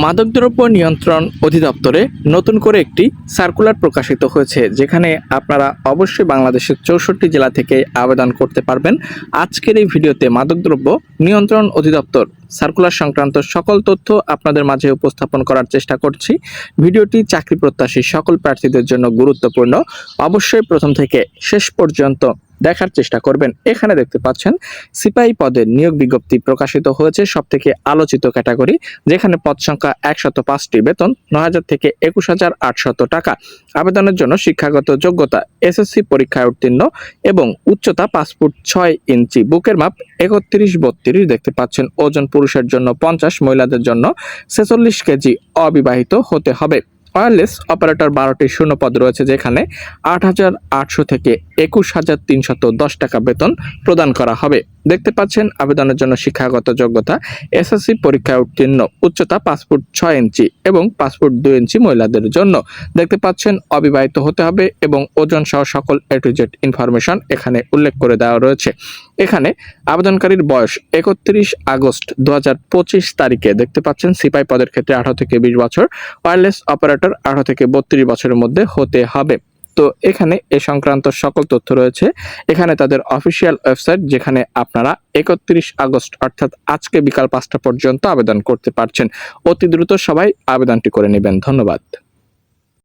মাদকদ্রব্য নিয়ন্ত্রণ অধিদপ্তরে নতুন করে একটি সার্কুলার প্রকাশিত হয়েছে, যেখানে আপনারা অবশ্যই বাংলাদেশের 64 জেলা থেকে আবেদন করতে পারবেন। আজকের এই ভিডিওতে মাদকদ্রব্য নিয়ন্ত্রণ অধিদপ্তর সার্কুলার সংক্রান্ত সকল তথ্য আপনাদের মাঝে উপস্থাপন করার চেষ্টা করছি। ভিডিওটি চাকরি প্রত্যাশী সকল প্রার্থীদের জন্য গুরুত্বপূর্ণ। অবশ্যই প্রথম থেকে শেষ পর্যন্ত দেখার চেষ্টা করবেন। এখানে দেখতে পাচ্ছেন সিপাহী পদের নিয়োগ বিজ্ঞপ্তি প্রকাশিত হয়েছে, সবথেকে আলোচিত ক্যাটাগরি, যেখানে পদ সংখ্যা 105টি, বেতন 9,000 থেকে 21,800 টাকা। আবেদনের জন্য শিক্ষাগত যোগ্যতা এসএসসি পরীক্ষায় উত্তীর্ণ এবং উচ্চতা 5 ফুট 6 ইঞ্চি, বুকের মাপ 31-32 দেখতে পাচ্ছেন। ওজন পুরুষের জন্য 50, মহিলাদের জন্য 46 কেজি, অবিবাহিত হতে হবে। ওয়্যারলেস অপারেটর 12টি শূন্যপদ রয়েছে, যেখানে 8,800 থেকে 21,310 টাকা বেতন প্রদান করা হবে। দেখতে পাচ্ছেন আবেদনের জন্য শিক্ষাগত যোগ্যতা এসএসসি পরীক্ষায় উত্তীর্ণ, উচ্চতা 5 ফুট 6 ইঞ্চি এবং 5 ফুট 2 ইঞ্চি মহিলাদের জন্য। দেখতে পাচ্ছেন অবিবাহিত হতে হবে এবং ওজন সহ সকল A to Z ইনফরমেশন এখানে উল্লেখ করে দেওয়া রয়েছে। এখানে আবেদনকারীর বয়স 31 আগস্ট 2025 তারিখে দেখতে পাচ্ছেন সিপাহী পদের ক্ষেত্রে 18 থেকে 20 বছর, ওয়্যারলেস অপারেটর 18 থেকে 32 বছরের মধ্যে হতে হবে। তো এখানে এ সংক্রান্ত সকল তথ্য রয়েছে। এখানে তাদের অফিসিয়াল ওয়েবসাইট, যেখানে আপনারা 31 আগস্ট অর্থাৎ আজকে বিকাল 5টা পর্যন্ত আবেদন করতে পারছেন। অতি দ্রুত সবাই আবেদনটি করে নেবেন। ধন্যবাদ।